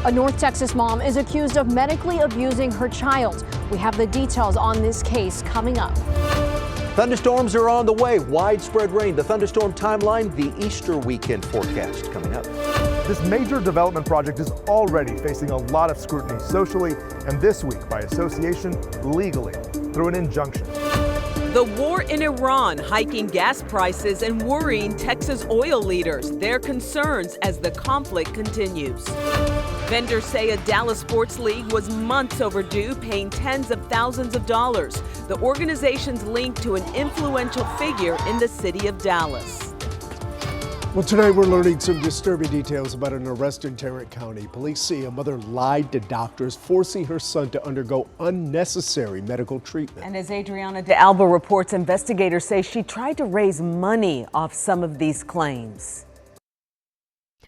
A North Texas mom is accused of medically abusing her child. We have the details on this case coming up. Thunderstorms are on the way. Widespread rain. The thunderstorm timeline, the Easter weekend forecast coming up. This major development project is already facing a lot of scrutiny socially and this week by association legally through an injunction. The war in Iran hiking gas prices and worrying Texas oil leaders, their concerns as the conflict continues. Vendors say a Dallas sports league was months overdue, paying tens of thousands of dollars. The organization's linked to an influential figure in the city of Dallas. Well, tonight we're learning some disturbing details about an arrest in Tarrant County. Police say a mother lied to doctors, forcing her son to undergo unnecessary medical treatment. And as Adriana de Alba reports, investigators say she tried to raise money off some of these claims.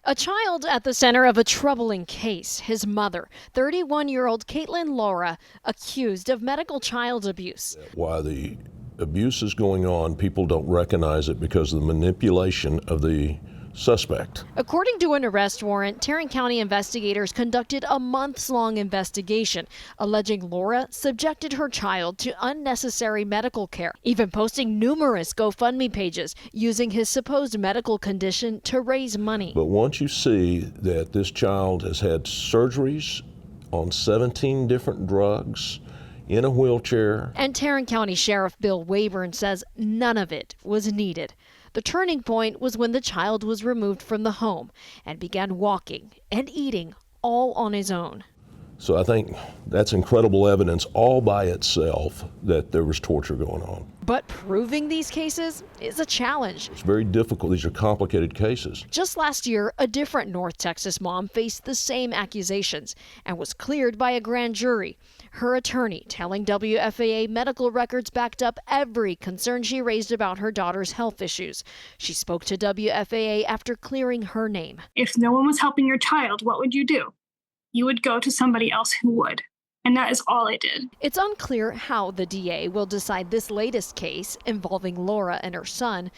A child at the center of a troubling case. His mother, 31-year-old Caitlin Laura, accused of medical child abuse. While the abuse is going on, people don't recognize it because of the manipulation of the suspect. According to an arrest warrant, Tarrant County investigators conducted a months-long investigation, alleging Laura subjected her child to unnecessary medical care, even posting numerous GoFundMe pages using his supposed medical condition to raise money. But once you see that this child has had surgeries on 17 different drugs, in a wheelchair. And Tarrant County Sheriff Bill Wayburn says none of it was needed. The turning point was when the child was removed from the home and began walking and eating all on his own. So I think that's incredible evidence all by itself that there was torture going on. But proving these cases is a challenge. It's very difficult. These are complicated cases. Just last year, a different North Texas mom faced the same accusations and was cleared by a grand jury. Her attorney telling WFAA medical records backed up every concern she raised about her daughter's health issues. She spoke to WFAA after clearing her name. If no one was helping your child, what would you do? You would go to somebody else who would. And that is all I did. It's unclear how the DA will decide this latest case involving Laura and her son.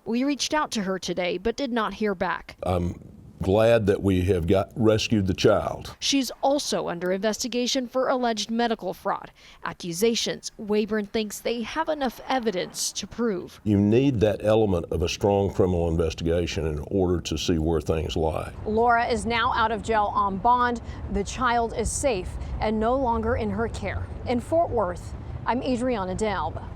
We reached out to her today, but did not hear back. I'm glad that we have rescued the child. She's also under investigation for alleged medical fraud. Accusations Wayburn thinks they have enough evidence to prove. You need that element of a strong criminal investigation in order to see where things lie. Laura is now out of jail on bond. The child is safe and no longer in her care. In Fort Worth, I'm Adriana de Alba.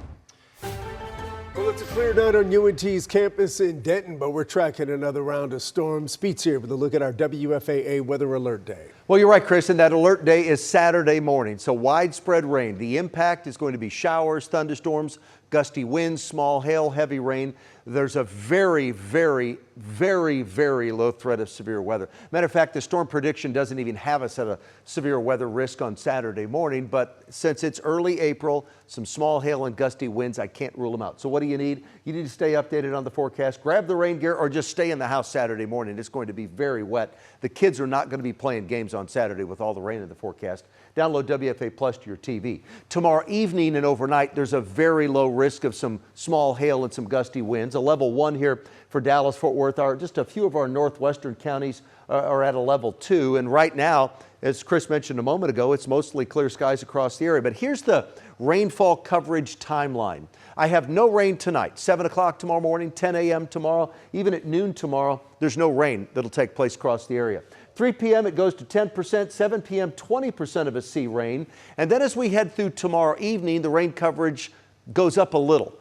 Well, it's a clear night on UNT's campus in Denton, but we're tracking another round of storms. Speed's here with a look at our WFAA Weather Alert Day. Well, you're right, Chris, and that alert day is Saturday morning, so widespread rain. The impact is going to be showers, thunderstorms, gusty winds, small hail, heavy rain. There's a very, very, very, very low threat of severe weather. Matter of fact, the storm prediction doesn't even have us at a severe weather risk on Saturday morning, but since it's early April, some small hail and gusty winds, I can't rule them out. So what do you need? You need to stay updated on the forecast, grab the rain gear, or just stay in the house Saturday morning. It's going to be very wet. The kids are not going to be playing games on Saturday with all the rain in the forecast. Download WFA Plus to your TV. Tomorrow evening and overnight, there's a very low risk of some small hail and some gusty winds. A level 1 here for Dallas, Fort Worth. Just a few of our northwestern counties are at a level 2. And right now, as Chris mentioned a moment ago, it's mostly clear skies across the area. But here's the rainfall coverage timeline. I have no rain tonight. 7 o'clock tomorrow morning, 10 a.m. tomorrow, even at noon tomorrow, there's no rain that'll take place across the area. 3 p.m. it goes to 10%, 7 p.m. 20% of a sea rain. And then as we head through tomorrow evening, the rain coverage goes up a little.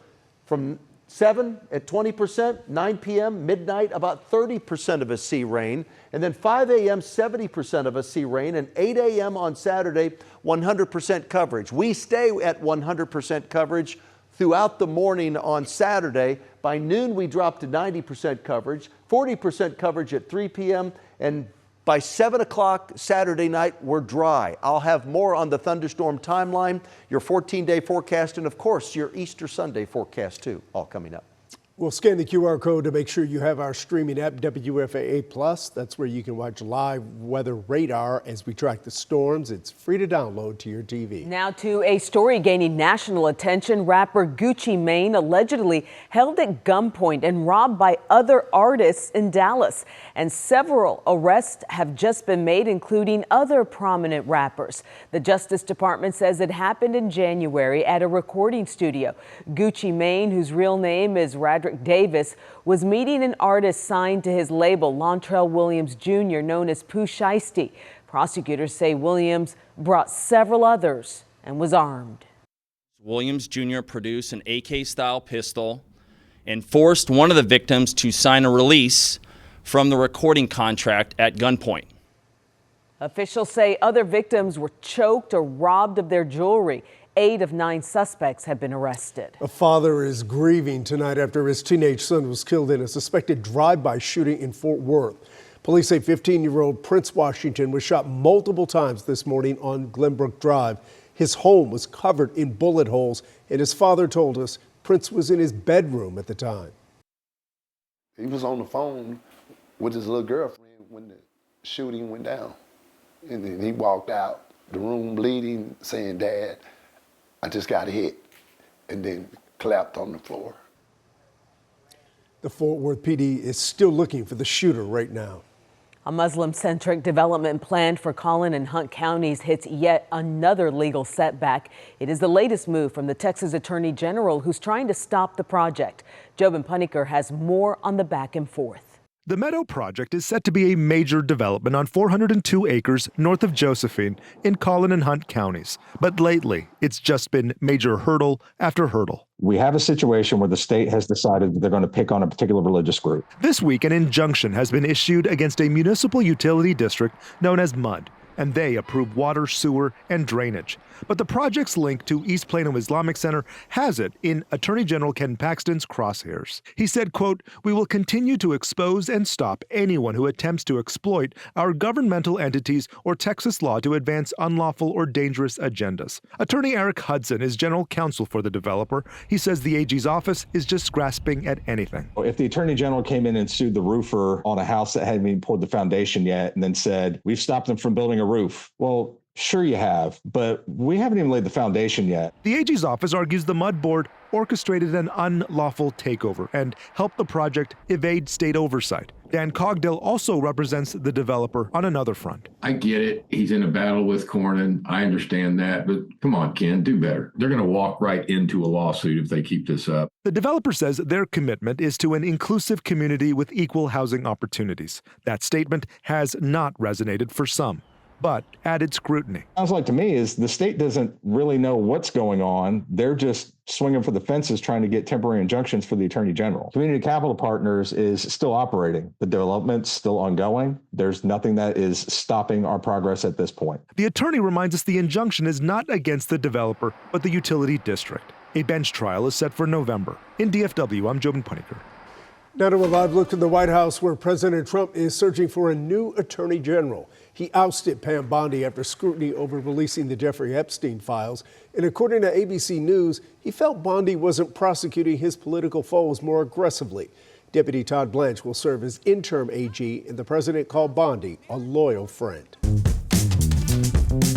From 7 at 20%, 9 p.m., midnight, about 30% of a sea rain. And then 5 a.m., 70% of a sea rain. And 8 a.m. on Saturday, 100% coverage. We stay at 100% coverage throughout the morning on Saturday. By noon, we drop to 90% coverage, 40% coverage at 3 p.m., and by 7 o'clock Saturday night, we're dry. I'll have more on the thunderstorm timeline, your 14-day forecast, and of course, your Easter Sunday forecast too, all coming up. We'll scan the QR code to make sure you have our streaming app, WFAA+. That's where you can watch live weather radar as we track the storms. It's free to download to your TV. Now to a story gaining national attention. Rapper Gucci Mane allegedly held at gunpoint and robbed by other artists in Dallas. And several arrests have just been made, including other prominent rappers. The Justice Department says it happened in January at a recording studio. Gucci Mane, whose real name is Radric Davis, was meeting an artist signed to his label, Lontrell Williams Jr., known as Pooh Shiesty. Prosecutors say Williams brought several others and was armed. Williams Jr. produced an AK-style pistol and forced one of the victims to sign a release from the recording contract at gunpoint. Officials say other victims were choked or robbed of their jewelry. 8 of 9 suspects have been arrested. A father is grieving tonight after his teenage son was killed in a suspected drive-by shooting in Fort Worth. Police say 15-year-old Prince Washington was shot multiple times this morning on Glenbrook Drive. His home was covered in bullet holes, and his father told us Prince was in his bedroom at the time. He was on the phone with his little girlfriend when the shooting went down. And then he walked out the room bleeding, saying, "Dad, I just got hit," and then collapsed on the floor. The Fort Worth PD is still looking for the shooter right now. A Muslim-centric development planned for Collin and Hunt counties hits yet another legal setback. It is the latest move from the Texas Attorney General, who's trying to stop the project. Jobin Puniker has more on the back and forth. The Meadow project is set to be a major development on 402 acres north of Josephine in Collin and Hunt counties. But lately, it's just been major hurdle after hurdle. We have a situation where the state has decided that they're going to pick on a particular religious group. This week, an injunction has been issued against a municipal utility district known as MUD, and they approve water, sewer, and drainage. But the project's link to East Plano Islamic Center has it in Attorney General Ken Paxton's crosshairs. He said, quote, "We will continue to expose and stop anyone who attempts to exploit our governmental entities or Texas law to advance unlawful or dangerous agendas." Attorney Eric Hudson is general counsel for the developer. He says the AG's office is just grasping at anything. If the Attorney General came in and sued the roofer on a house that hadn't even poured the foundation yet and then said, "We've stopped them from building a roof," well, sure you have, but we haven't even laid the foundation yet. The AG's office argues the MUD board orchestrated an unlawful takeover and helped the project evade state oversight. Dan Cogdell also represents the developer on another front. I get it. He's in a battle with Cornyn. I understand that, but come on, Ken, do better. They're going to walk right into a lawsuit if they keep this up. The developer says their commitment is to an inclusive community with equal housing opportunities. That statement has not resonated for some, but added scrutiny. Sounds like to me is the state doesn't really know what's going on. They're just swinging for the fences trying to get temporary injunctions for the Attorney General. Community Capital Partners is still operating. The development's still ongoing. There's nothing that is stopping our progress at this point. The attorney reminds us the injunction is not against the developer, but the utility district. A bench trial is set for November. In DFW, I'm Jobin Puniker. Now to a live look to the White House, where President Trump is searching for a new attorney general. He ousted Pam Bondi after scrutiny over releasing the Jeffrey Epstein files. And according to ABC News, he felt Bondi wasn't prosecuting his political foes more aggressively. Deputy Todd Blanche will serve as interim AG, and the president called Bondi a loyal friend.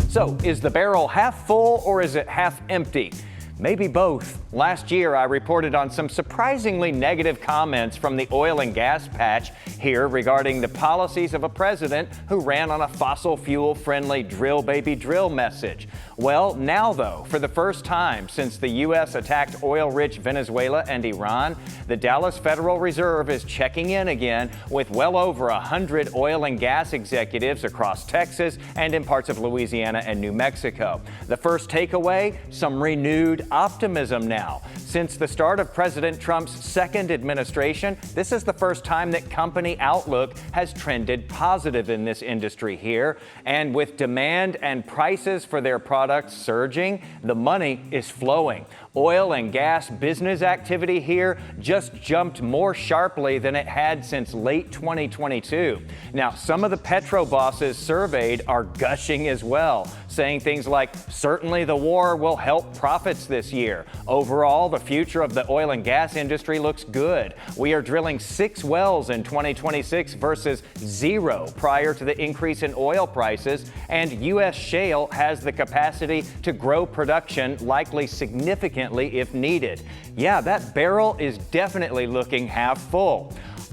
So, is the barrel half full or is it half empty? Maybe both. Last year, I reported on some surprisingly negative comments from the oil and gas patch here regarding the policies of a president who ran on a fossil fuel friendly drill baby drill message. Well, now though, for the first time since the U.S. attacked oil-rich Venezuela and Iran, the Dallas Federal Reserve is checking in again with well over 100 oil and gas executives across Texas and in parts of Louisiana and New Mexico. The first takeaway, some renewed optimism now. Since the start of President Trump's second administration, this is the first time that company outlook has trended positive in this industry here. And with demand and prices for their products surging, the money is flowing. Oil and gas business activity here just jumped more sharply than it had since late 2022. Now, some of the petro bosses surveyed are gushing as well, saying things like, certainly the war will help profits this year. Overall, the future of the oil and gas industry looks good. We are drilling 6 wells in 2026 versus 0 prior to the increase in oil prices, and U.S. shale has the capacity to grow production, likely significantly if needed. Yeah, that barrel is definitely looking half full.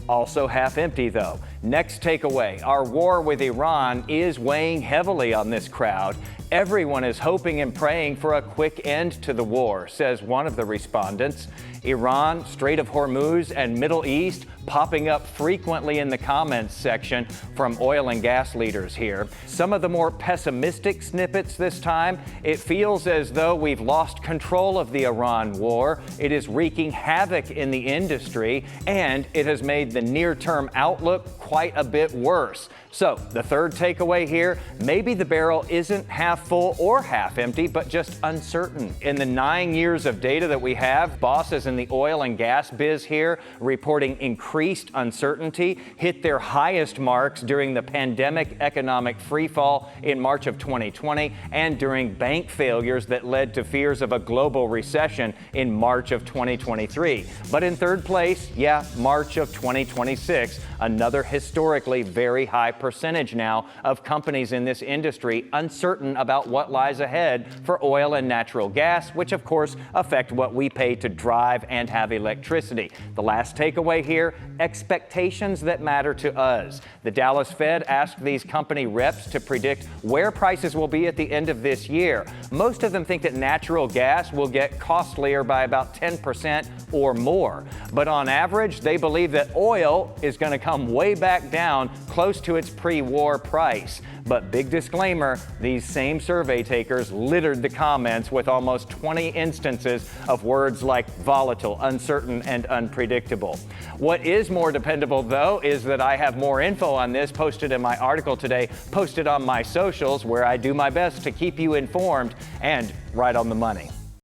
Also half empty, though. Next takeaway, our war with Iran is weighing heavily on this crowd. Everyone is hoping and praying for a quick end to the war, says one of the respondents. Iran, Strait of Hormuz, and Middle East popping up frequently in the comments section from oil and gas leaders here. Some of the more pessimistic snippets this time, it feels as though we've lost control of the Iran war. It is wreaking havoc in the industry, and it has made the near-term outlook quite a bit worse. So the third takeaway here, maybe the barrel isn't half full or half empty, but just uncertain. In the 9 years of data that we have, bosses in the oil and gas biz here reporting increased uncertainty hit their highest marks during the pandemic economic freefall in March of 2020 and during bank failures that led to fears of a global recession in March of 2023. But in third place, March of 2026, another historically very high percentage now of companies in this industry uncertain about what lies ahead for oil and natural gas, which of course affect what we pay to drive and have electricity. The last takeaway here, expectations that matter to us. The Dallas Fed asked these company reps to predict where prices will be at the end of this year. Most of them think that natural gas will get costlier by about 10% or more. But on average, they believe that oil is going to come way back down close to its pre-war price. But big disclaimer, these same survey takers littered the comments with almost 20 instances of words like volatile, uncertain, and unpredictable. What is more dependable, though, is that I have more info on this posted in my article today, posted on my socials, where I do my best to keep you informed and right on the money.